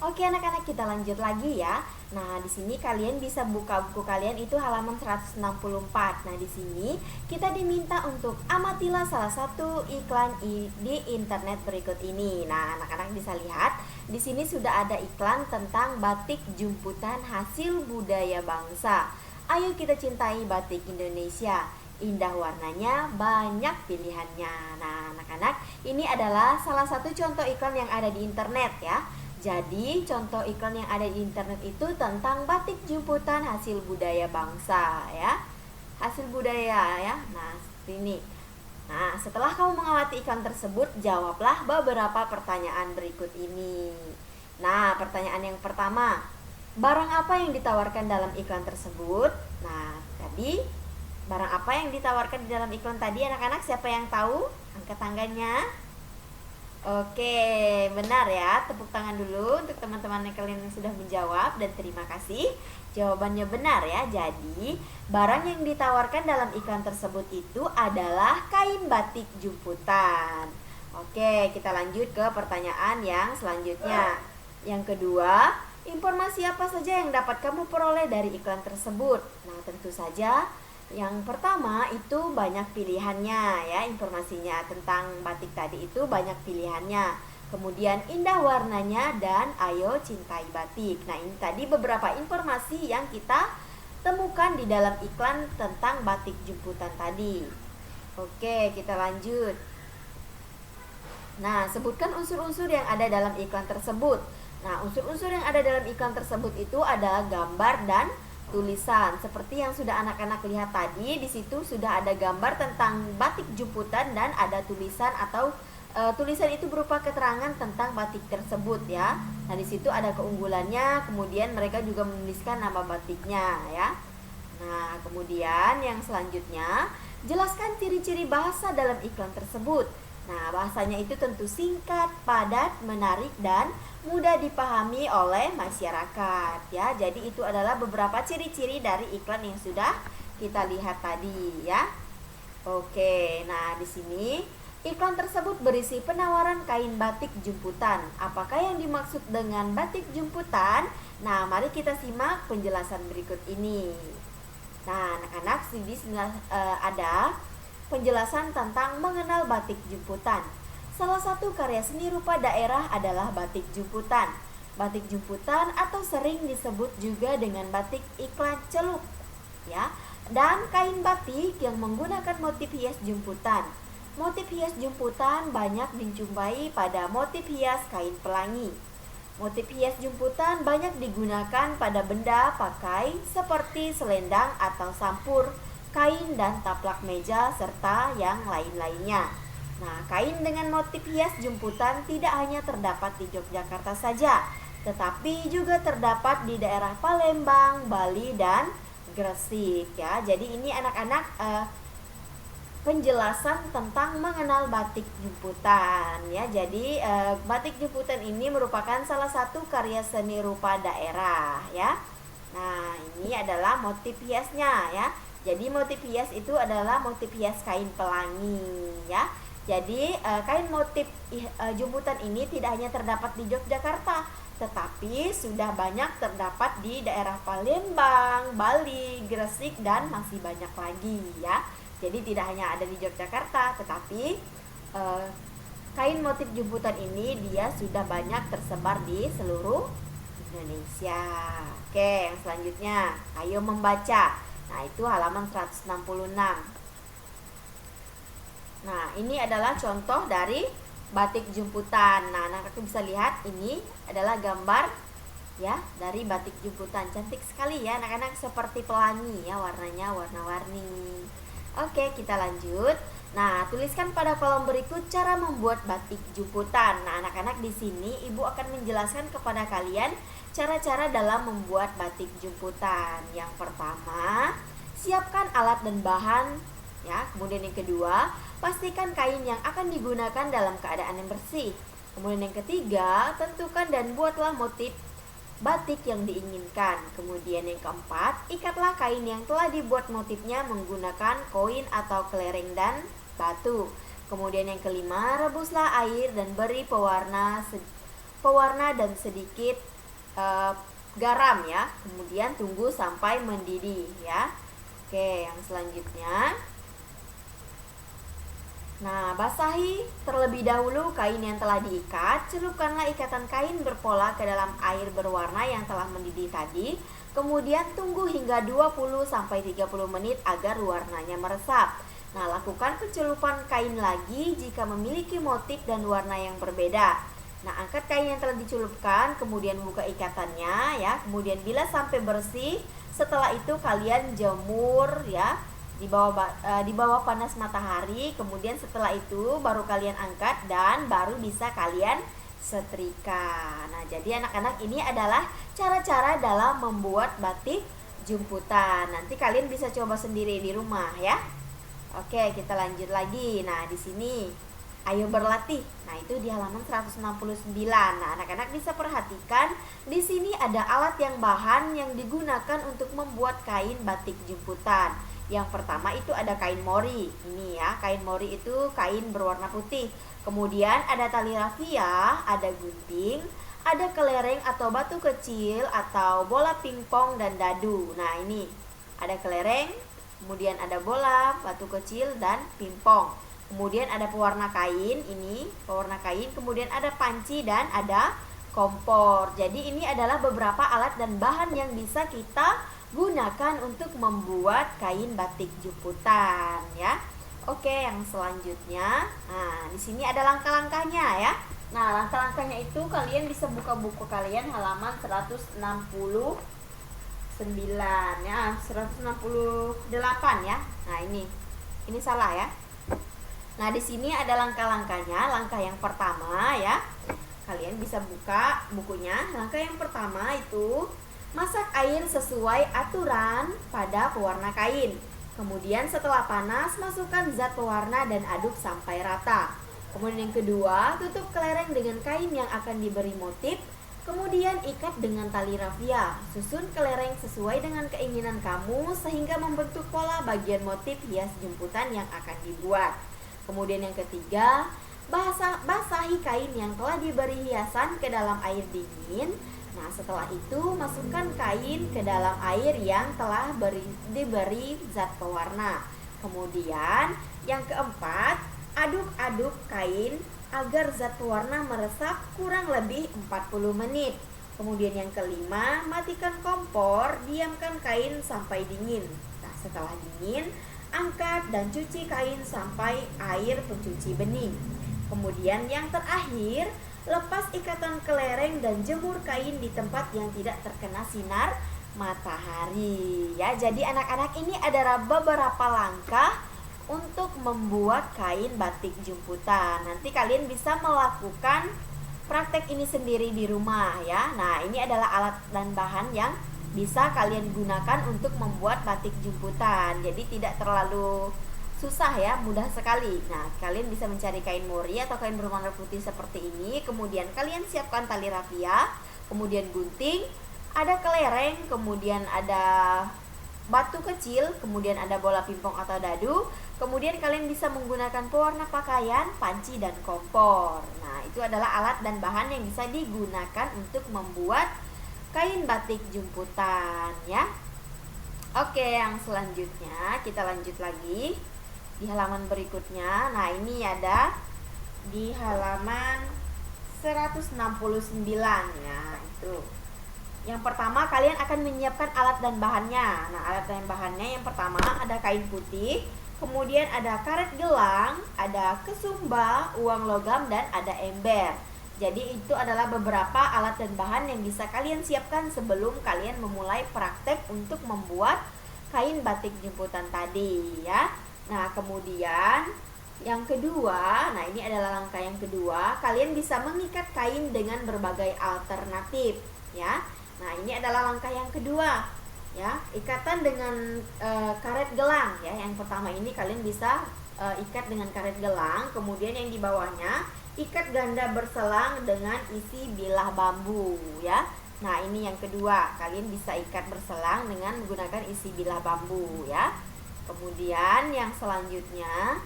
Oke anak-anak, kita lanjut lagi ya. Nah, di sini kalian bisa buka buku kalian itu halaman 164. Nah, di sini kita diminta untuk amatilah salah satu iklan di internet berikut ini. Nah, anak-anak bisa lihat di sini sudah ada iklan tentang batik jumputan hasil budaya bangsa. Ayo kita cintai batik Indonesia. Indah warnanya, banyak pilihannya. Nah, anak-anak, ini adalah salah satu contoh iklan yang ada di internet ya. Jadi, contoh iklan yang ada di internet itu tentang batik jumputan hasil budaya bangsa ya. Hasil budaya ya. Nah, seperti ini. Nah, setelah kamu mengamati iklan tersebut, jawablah beberapa pertanyaan berikut ini. Nah, pertanyaan yang pertama, barang apa yang ditawarkan dalam iklan tersebut? Nah, tadi barang apa yang ditawarkan di dalam iklan tadi anak-anak, siapa yang tahu? Angkat tangannya. Oke, benar ya. Tepuk tangan dulu untuk teman-teman kalian yang sudah menjawab dan terima kasih. Jawabannya benar ya. Jadi, barang yang ditawarkan dalam iklan tersebut itu adalah kain batik jumputan. Oke, kita lanjut ke pertanyaan yang selanjutnya. Yang kedua, informasi apa saja yang dapat kamu peroleh dari iklan tersebut? Nah, tentu saja yang pertama itu banyak pilihannya ya, informasinya tentang batik tadi itu banyak pilihannya. Kemudian indah warnanya dan ayo cintai batik. Nah, ini tadi beberapa informasi yang kita temukan di dalam iklan tentang batik jumputan tadi. Oke, kita lanjut. Nah, sebutkan unsur-unsur yang ada dalam iklan tersebut. Nah, unsur-unsur yang ada dalam iklan tersebut itu adalah gambar dan tulisan. Seperti yang sudah anak-anak lihat tadi, di situ sudah ada gambar tentang batik jumputan dan ada tulisan atau tulisan itu berupa keterangan tentang batik tersebut ya. Nah, di situ ada keunggulannya, kemudian mereka juga menuliskan nama batiknya ya. Nah, kemudian yang selanjutnya, jelaskan ciri-ciri bahasa dalam iklan tersebut. Nah, bahasanya itu tentu singkat, padat, menarik, dan mudah dipahami oleh masyarakat ya. Jadi itu adalah beberapa ciri-ciri dari iklan yang sudah kita lihat tadi ya. Oke, nah di sini iklan tersebut berisi penawaran kain batik jumputan. Apakah yang dimaksud dengan batik jumputan? Nah, mari kita simak penjelasan berikut ini. Nah, anak-anak, di sini ada penjelasan tentang mengenal batik jumputan. Salah satu karya seni rupa daerah adalah batik jumputan. Batik jumputan atau sering disebut juga dengan batik iklan celup ya. Dan kain batik yang menggunakan motif hias jumputan. Motif hias jumputan banyak dijumpai pada motif hias kain pelangi. Motif hias jumputan banyak digunakan pada benda pakai seperti selendang atau sampur, kain dan taplak meja, serta yang lain-lainnya. Nah, kain dengan motif hias jumputan tidak hanya terdapat di Yogyakarta saja, tetapi juga terdapat di daerah Palembang, Bali, dan Gresik ya. Jadi ini anak-anak penjelasan tentang mengenal batik jumputan ya. Jadi batik jumputan ini merupakan salah satu karya seni rupa daerah ya. Nah, ini adalah motif hiasnya ya. Jadi motif hias itu adalah motif hias kain pelangi ya. Jadi kain motif jumputan ini tidak hanya terdapat di Yogyakarta, tetapi sudah banyak terdapat di daerah Palembang, Bali, Gresik, dan masih banyak lagi ya. Jadi tidak hanya ada di Yogyakarta, tetapi kain motif jumputan ini dia sudah banyak tersebar di seluruh Indonesia. Oke, yang selanjutnya, ayo membaca. Nah, itu halaman 166. Nah, ini adalah contoh dari batik jumputan. Nah, anak-anak bisa lihat ini adalah gambar ya dari batik jumputan. Cantik sekali ya anak-anak, seperti pelangi ya, warnanya warna-warni. Oke, kita lanjut. Nah, tuliskan pada kolom berikut cara membuat batik jumputan. Nah, anak-anak, di sini Ibu akan menjelaskan kepada kalian cara-cara dalam membuat batik jumputan. Yang pertama, siapkan alat dan bahan ya. Kemudian yang kedua, pastikan kain yang akan digunakan dalam keadaan yang bersih. Kemudian yang ketiga, tentukan dan buatlah motif batik yang diinginkan. Kemudian yang keempat, ikatlah kain yang telah dibuat motifnya menggunakan koin atau kelereng dan batu. Kemudian yang kelima, rebuslah air dan beri pewarna pewarna dan sedikit garam ya. Kemudian tunggu sampai mendidih ya. Oke, yang selanjutnya, nah, basahi terlebih dahulu kain yang telah diikat. Celupkanlah ikatan kain berpola ke dalam air berwarna yang telah mendidih tadi. Kemudian tunggu hingga 20-30 menit agar warnanya meresap. Nah, lakukan pencelupan kain lagi jika memiliki motif dan warna yang berbeda. Nah, angkat kain yang telah dicelupkan, kemudian buka ikatannya ya. Kemudian bilas sampai bersih. Setelah itu kalian jemur ya di bawah panas matahari. Kemudian setelah itu baru kalian angkat dan baru bisa kalian setrika. Nah, jadi anak-anak, ini adalah cara-cara dalam membuat batik jumputan. Nanti kalian bisa coba sendiri di rumah ya. Oke, kita lanjut lagi. Nah, di sini ayo berlatih. Nah, itu di halaman 169. Nah, anak-anak bisa perhatikan di sini ada alat yang bahan yang digunakan untuk membuat kain batik jumputan. Yang pertama itu ada kain mori. Ini ya, kain mori itu kain berwarna putih. Kemudian ada tali rafia, ada gunting, ada kelereng atau batu kecil atau bola pingpong dan dadu. Nah, ini ada kelereng, kemudian ada bola, batu kecil dan pingpong. Kemudian ada pewarna kain, ini pewarna kain, kemudian ada panci dan ada kompor. Jadi ini adalah beberapa alat dan bahan yang bisa kita gunakan untuk membuat kain batik jumputan ya. Oke, yang selanjutnya, nah di sini ada langkah-langkahnya ya. Nah, langkah-langkahnya itu kalian bisa buka buku kalian halaman 169 ya, 168 ya. Nah, ini salah ya. Nah, di sini ada langkah-langkahnya. Langkah yang pertama ya, kalian bisa buka bukunya. Langkah yang pertama itu masak air sesuai aturan pada pewarna kain. Kemudian setelah panas, masukkan zat pewarna dan aduk sampai rata. Kemudian yang kedua, tutup kelereng dengan kain yang akan diberi motif. Kemudian ikat dengan tali rafia. Susun kelereng sesuai dengan keinginan kamu sehingga membentuk pola bagian motif hias jumputan yang akan dibuat. Kemudian yang ketiga, basahi kain yang telah diberi hiasan ke dalam air dingin. Nah, setelah itu masukkan kain ke dalam air yang telah diberi zat pewarna. Kemudian yang keempat, aduk-aduk kain agar zat pewarna meresap kurang lebih 40 menit. Kemudian yang kelima, matikan kompor, diamkan kain sampai dingin. Nah, setelah dingin, angkat dan cuci kain sampai air pencuci bening. Kemudian yang terakhir, lepas ikatan kelereng dan jemur kain di tempat yang tidak terkena sinar matahari ya. Jadi anak-anak, ini adalah beberapa langkah untuk membuat kain batik jumputan. Nanti kalian bisa melakukan praktek ini sendiri di rumah ya. Nah, ini adalah alat dan bahan yang bisa kalian gunakan untuk membuat batik jumputan. Jadi tidak terlalu susah ya, mudah sekali. Nah, kalian bisa mencari kain mori atau kain berwarna putih seperti ini. Kemudian kalian siapkan tali rafia, kemudian gunting, ada kelereng, kemudian ada batu kecil, kemudian ada bola pingpong atau dadu. Kemudian kalian bisa menggunakan pewarna pakaian, panci, dan kompor. Nah, itu adalah alat dan bahan yang bisa digunakan untuk membuat kain batik jumputan ya. Oke, yang selanjutnya kita lanjut lagi di halaman berikutnya. Nah, ini ada di halaman 169 ya. Itu yang pertama, kalian akan menyiapkan alat dan bahannya. Nah, alat dan bahannya yang pertama ada kain putih, kemudian ada karet gelang, ada kesumba, uang logam, dan ada ember. Jadi itu adalah beberapa alat dan bahan yang bisa kalian siapkan sebelum kalian memulai praktek untuk membuat kain batik jumputan tadi ya. Nah, kemudian yang kedua, nah ini adalah langkah yang kedua, kalian bisa mengikat kain dengan berbagai alternatif ya. Nah, ini adalah langkah yang kedua ya, ikatan dengan karet gelang ya. Yang pertama ini kalian bisa ikat dengan karet gelang, kemudian yang di bawahnya ikat ganda berselang dengan isi bilah bambu ya. Nah, ini yang kedua, kalian bisa ikat berselang dengan menggunakan isi bilah bambu ya. Kemudian yang selanjutnya,